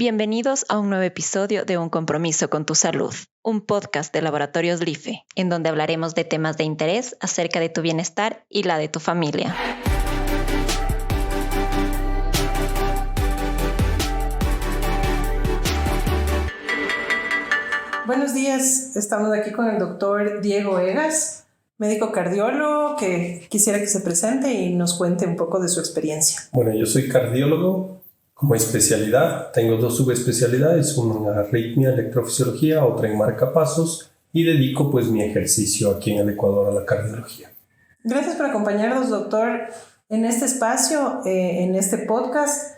Bienvenidos a un nuevo episodio de Un Compromiso con tu Salud, un podcast de Laboratorios LIFE, en donde hablaremos de temas de interés acerca de tu bienestar y la de tu familia. Buenos días, estamos aquí con el doctor Diego Egas, médico cardiólogo, que quisiera que se presente y nos cuente un poco de su experiencia. Bueno, yo soy cardiólogo como especialidad, tengo dos subespecialidades, una en arritmia, electrofisiología, otra en marcapasos, y dedico pues mi ejercicio aquí en el Ecuador a la cardiología. Gracias por acompañarnos, doctor, en este espacio, en este podcast,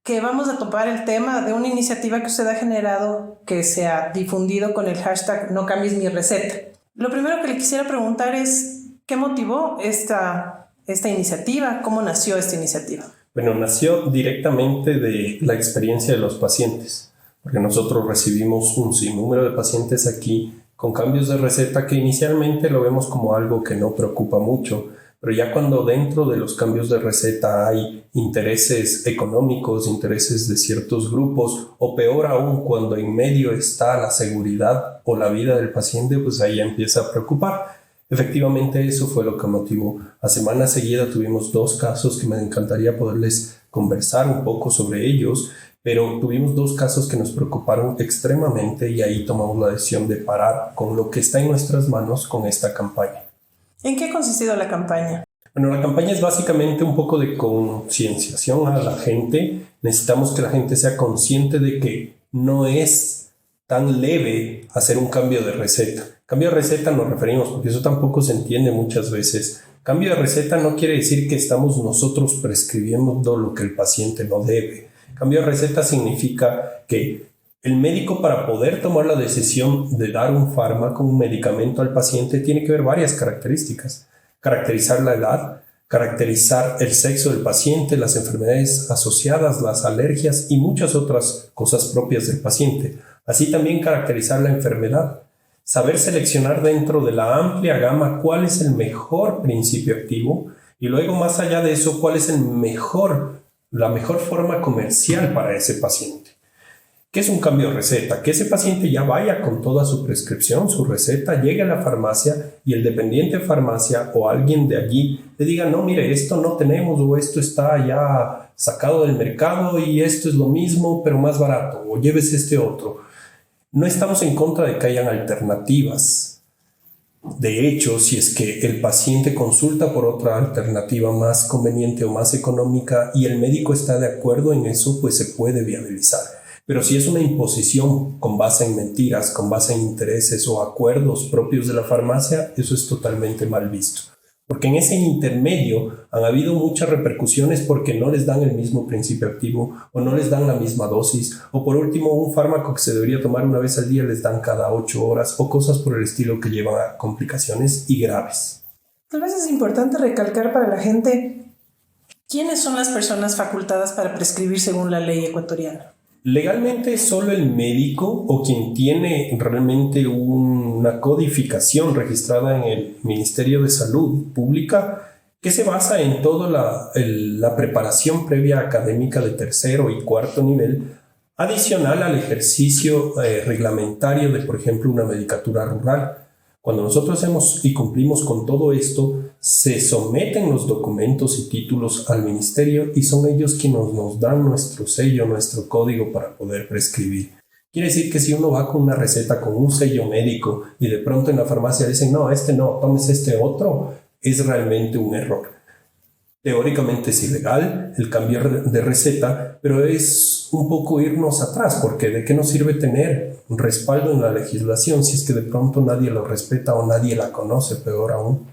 que vamos a topar el tema de una iniciativa que usted ha generado, que se ha difundido con el hashtag No cambies mi receta. Lo primero que le quisiera preguntar es, ¿qué motivó esta iniciativa? ¿Cómo nació esta iniciativa? Bueno, nació directamente de la experiencia de los pacientes, porque nosotros recibimos un sinnúmero de pacientes aquí con cambios de receta que inicialmente lo vemos como algo que no preocupa mucho, pero ya cuando dentro de los cambios de receta hay intereses económicos, intereses de ciertos grupos, o peor aún, cuando en medio está la seguridad o la vida del paciente, pues ahí ya empieza a preocupar. Efectivamente, eso fue lo que motivó. A semana seguida tuvimos dos casos que me encantaría poderles conversar un poco sobre ellos, pero tuvimos dos casos que nos preocuparon extremadamente y ahí tomamos la decisión de parar con lo que está en nuestras manos con esta campaña. ¿En qué ha consistido la campaña? Bueno, la campaña es básicamente un poco de concienciación a la gente. Necesitamos que la gente sea consciente de que no es tan leve hacer un cambio de receta. Cambio de receta nos referimos, porque eso tampoco se entiende muchas veces. Cambio de receta no quiere decir que estamos nosotros prescribiendo lo que el paciente no debe. Cambio de receta significa que el médico, para poder tomar la decisión de dar un fármaco, un medicamento al paciente, tiene que ver varias características. Caracterizar la edad, caracterizar el sexo del paciente, las enfermedades asociadas, las alergias y muchas otras cosas propias del paciente. Así también caracterizar la enfermedad. Saber seleccionar dentro de la amplia gama cuál es el mejor principio activo y luego, más allá de eso, cuál es la mejor forma comercial para ese paciente. ¿Qué es un cambio de receta? Que ese paciente ya vaya con toda su prescripción, su receta, llegue a la farmacia y el dependiente de farmacia o alguien de allí le diga, no, mire, esto no tenemos o esto está ya sacado del mercado y esto es lo mismo pero más barato o llévese este otro. No estamos en contra de que hayan alternativas. De hecho, si es que el paciente consulta por otra alternativa más conveniente o más económica y el médico está de acuerdo en eso, pues se puede viabilizar. Pero si es una imposición con base en mentiras, con base en intereses o acuerdos propios de la farmacia, eso es totalmente mal visto. Porque en ese intermedio han habido muchas repercusiones porque no les dan el mismo principio activo o no les dan la misma dosis o por último un fármaco que se debería tomar una vez al día les dan cada 8 horas o cosas por el estilo que llevan a complicaciones y graves. Tal vez es importante recalcar para la gente quiénes son las personas facultadas para prescribir según la ley ecuatoriana. Legalmente solo el médico o quien tiene realmente una codificación registrada en el Ministerio de Salud Pública que se basa en toda la preparación previa académica de tercero y cuarto nivel, adicional al ejercicio reglamentario de, por ejemplo, una medicatura rural. Cuando nosotros hacemos y cumplimos con todo esto, se someten los documentos y títulos al ministerio y son ellos quienes nos dan nuestro sello, nuestro código para poder prescribir. Quiere decir que si uno va con una receta con un sello médico y de pronto en la farmacia dicen no, tómese este otro, es realmente un error. Teóricamente es ilegal el cambio de receta, pero es un poco irnos atrás, porque ¿de qué nos sirve tener un respaldo en la legislación si es que de pronto nadie lo respeta o nadie la conoce, peor aún?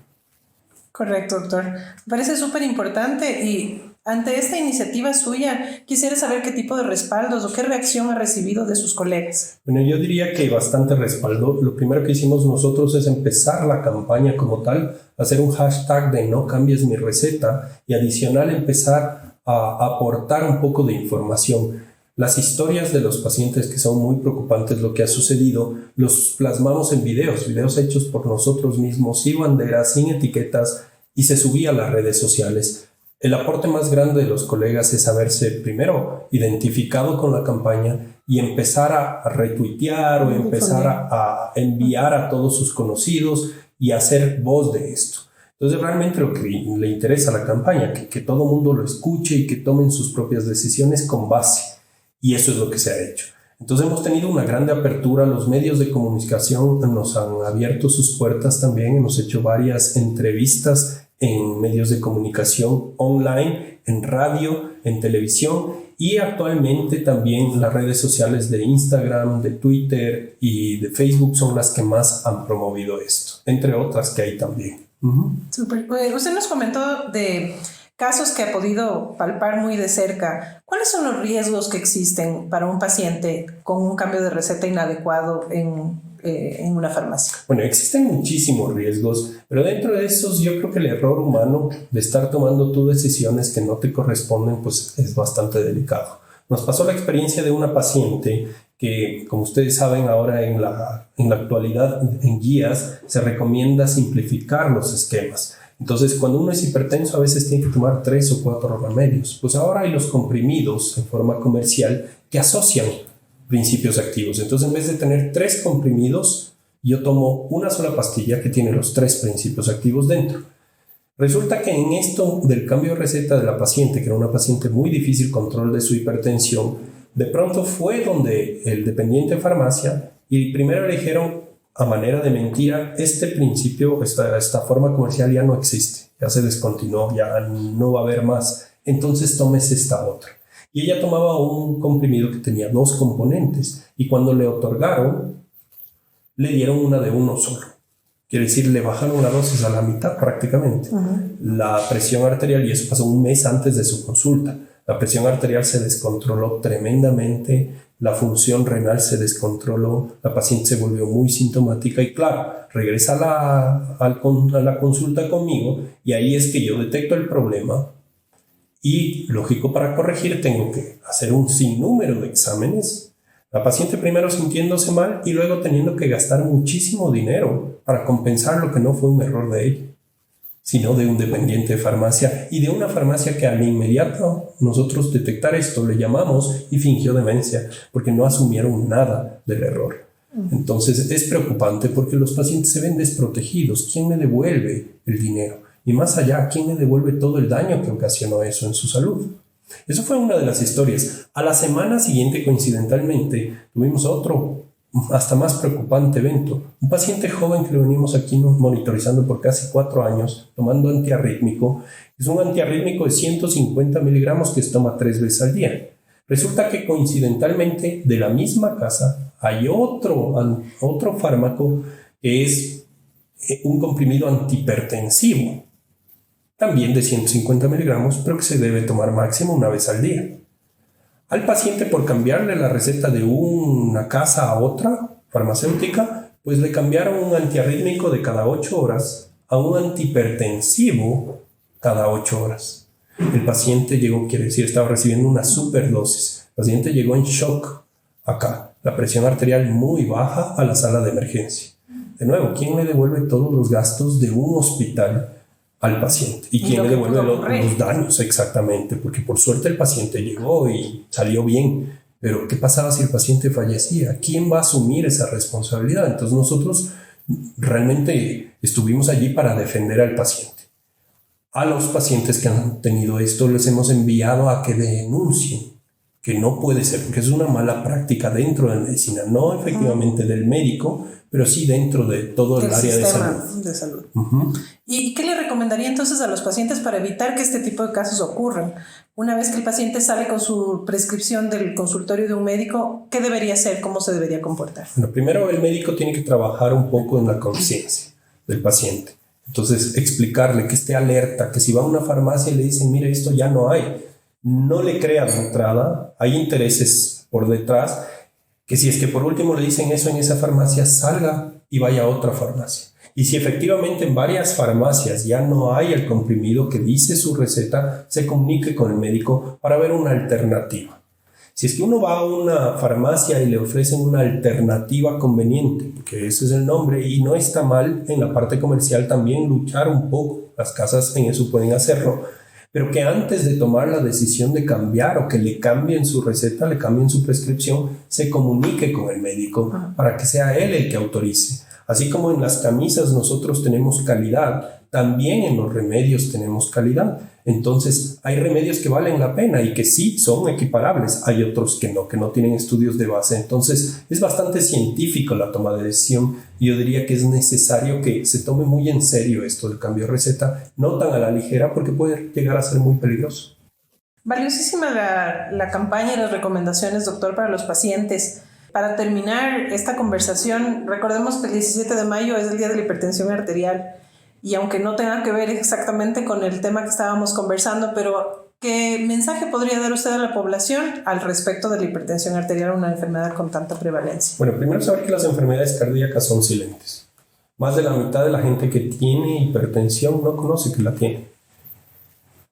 Correcto, doctor. Me parece súper importante y ante esta iniciativa suya quisiera saber qué tipo de respaldos o qué reacción ha recibido de sus colegas. Bueno, yo diría que hay bastante respaldo. Lo primero que hicimos nosotros es empezar la campaña como tal, hacer un hashtag de no cambies mi receta y adicional empezar a aportar un poco de información. Las historias de los pacientes que son muy preocupantes, lo que ha sucedido, los plasmamos en videos hechos por nosotros mismos, sin banderas, sin etiquetas y se subía a las redes sociales. El aporte más grande de los colegas es haberse primero identificado con la campaña y empezar a retuitear o empezar a enviar a todos sus conocidos y hacer voz de esto. Entonces realmente lo que le interesa a la campaña, que todo el mundo lo escuche y que tomen sus propias decisiones con base. Y eso es lo que se ha hecho. Entonces hemos tenido una grande apertura, los medios de comunicación nos han abierto sus puertas también, hemos hecho varias entrevistas en medios de comunicación online, en radio, en televisión y actualmente también las redes sociales de Instagram, de Twitter y de Facebook son las que más han promovido esto, entre otras que hay también. Súper. Usted nos comentó de casos que ha podido palpar muy de cerca. ¿Cuáles son los riesgos que existen para un paciente con un cambio de receta inadecuado en una farmacia? Bueno, existen muchísimos riesgos, pero dentro de esos yo creo que el error humano de estar tomando tú decisiones que no te corresponden, pues es bastante delicado. Nos pasó la experiencia de una paciente que, como ustedes saben, ahora en la actualidad en guías se recomienda simplificar los esquemas. Entonces, cuando uno es hipertenso, a veces tiene que tomar 3 o 4 remedios. Pues ahora hay los comprimidos en forma comercial que asocian principios activos. Entonces, en vez de tener 3 comprimidos, yo tomo una sola pastilla que tiene los 3 principios activos dentro. Resulta que en esto del cambio de receta de la paciente, que era una paciente muy difícil control de su hipertensión, de pronto fue donde el dependiente de farmacia y primero le dijeron a manera de mentira, este principio, esta forma comercial ya no existe, ya se descontinuó, ya no va a haber más, entonces tomes esta otra. Y ella tomaba un comprimido que tenía 2 componentes y cuando le otorgaron, le dieron una de uno solo. Quiere decir, le bajaron la dosis a la mitad prácticamente. La presión arterial, y eso pasó un mes antes de su consulta, la presión arterial se descontroló tremendamente, la función renal se descontroló, la paciente se volvió muy sintomática y claro, regresa a la consulta conmigo y ahí es que yo detecto el problema y, lógico, para corregir tengo que hacer un sinnúmero de exámenes. La paciente primero sintiéndose mal y luego teniendo que gastar muchísimo dinero para compensar lo que no fue un error de ella, sino de un dependiente de farmacia y de una farmacia que al inmediato nosotros detectar esto le llamamos y fingió demencia porque no asumieron nada del error. Entonces es preocupante porque los pacientes se ven desprotegidos. ¿Quién le devuelve el dinero? Y más allá, ¿quién le devuelve todo el daño que ocasionó eso en su salud? Eso fue una de las historias. A la semana siguiente, coincidentalmente, tuvimos otro hasta más preocupante evento. Un paciente joven que lo venimos aquí monitorizando por casi 4 años, tomando antiarrítmico. Es un antiarrítmico de 150 miligramos que se toma 3 veces al día. Resulta que coincidentalmente de la misma casa hay otro fármaco que es un comprimido antihipertensivo, también de 150 miligramos, pero que se debe tomar máximo 1 vez al día. Al paciente, por cambiarle la receta de una casa a otra farmacéutica, pues le cambiaron un antiarrítmico de cada 8 horas a un antihipertensivo cada 8 horas. El paciente llegó, quiere decir, estaba recibiendo una superdosis. El paciente llegó en shock acá, la presión arterial muy baja a la sala de emergencia. De nuevo, ¿quién le devuelve todos los gastos de un hospital al paciente? ¿Y quién le devuelve los daños? Exactamente, porque por suerte el paciente llegó y salió bien, pero ¿qué pasaba si el paciente fallecía? ¿Quién va a asumir esa responsabilidad? Entonces nosotros realmente estuvimos allí para defender al paciente. A los pacientes que han tenido esto les hemos enviado a que denuncien, que no puede ser, porque es una mala práctica dentro de la medicina, no efectivamente del médico, pero sí dentro de todo el área de salud. ¿Y qué le recomendaría entonces a los pacientes para evitar que este tipo de casos ocurran? Una vez que el paciente sale con su prescripción del consultorio de un médico, ¿qué debería hacer? ¿Cómo se debería comportar? Bueno, primero el médico tiene que trabajar un poco en la conciencia del paciente. Entonces, explicarle que esté alerta, que si va a una farmacia y le dicen, mire, esto ya no hay, no le crea de entrada, hay intereses por detrás, que si es que por último le dicen eso en esa farmacia, salga y vaya a otra farmacia. Y si efectivamente en varias farmacias ya no hay el comprimido que dice su receta, se comunique con el médico para ver una alternativa. Si es que uno va a una farmacia y le ofrecen una alternativa conveniente, que ese es el nombre, y no está mal en la parte comercial también luchar un poco, las casas en eso pueden hacerlo, pero que antes de tomar la decisión de cambiar o que le cambien su receta, le cambien su prescripción, se comunique con el médico para que sea él el que autorice. Así como en las camisas nosotros tenemos calidad, también en los remedios tenemos calidad. Entonces hay remedios que valen la pena y que sí son equiparables, hay otros que no tienen estudios de base. Entonces es bastante científico la toma de decisión y yo diría que es necesario que se tome muy en serio esto del cambio de receta, no tan a la ligera porque puede llegar a ser muy peligroso. Valiosísima la campaña y las recomendaciones, doctor, para los pacientes. Para terminar esta conversación, recordemos que el 17 de mayo es el Día de la Hipertensión Arterial y aunque no tenga que ver exactamente con el tema que estábamos conversando, pero ¿qué mensaje podría dar usted a la población al respecto de la hipertensión arterial, una enfermedad con tanta prevalencia? Bueno, primero saber que las enfermedades cardíacas son silentes. Más de la mitad de la gente que tiene hipertensión no conoce que la tiene.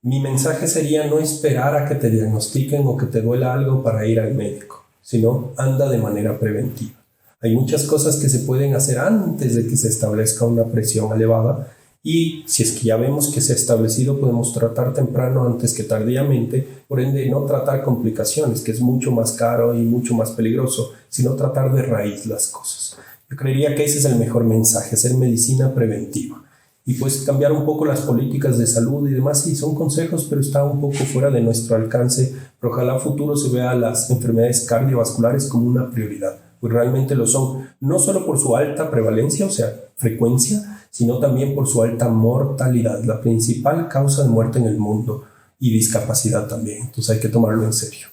Mi mensaje sería no esperar a que te diagnostiquen o que te duela algo para ir al médico, sino anda de manera preventiva. Hay muchas cosas que se pueden hacer antes de que se establezca una presión elevada y si es que ya vemos que se ha establecido podemos tratar temprano antes que tardíamente, por ende no tratar complicaciones, que es mucho más caro y mucho más peligroso, sino tratar de raíz las cosas. Yo creería que ese es el mejor mensaje, hacer medicina preventiva. Y pues cambiar un poco las políticas de salud y demás, sí, son consejos, pero está un poco fuera de nuestro alcance, pero ojalá a futuro se vea las enfermedades cardiovasculares como una prioridad, pues realmente lo son, no solo por su alta prevalencia, o sea, frecuencia, sino también por su alta mortalidad, la principal causa de muerte en el mundo y discapacidad también, entonces hay que tomarlo en serio.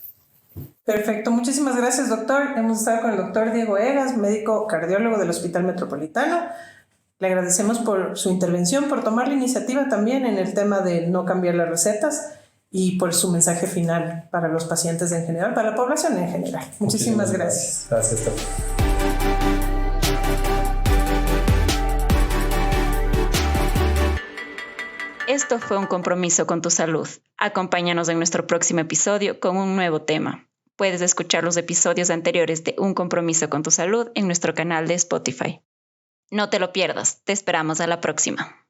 Perfecto, muchísimas gracias, doctor. Hemos estado con el doctor Diego Egas, médico cardiólogo del Hospital Metropolitano. Le agradecemos por su intervención, por tomar la iniciativa también en el tema de no cambiar las recetas y por su mensaje final para los pacientes en general, para la población en general. Muchísimas gracias. Gracias también. Esto fue Un Compromiso con tu Salud. Acompáñanos en nuestro próximo episodio con un nuevo tema. Puedes escuchar los episodios anteriores de Un Compromiso con tu Salud en nuestro canal de Spotify. No te lo pierdas, te esperamos a la próxima.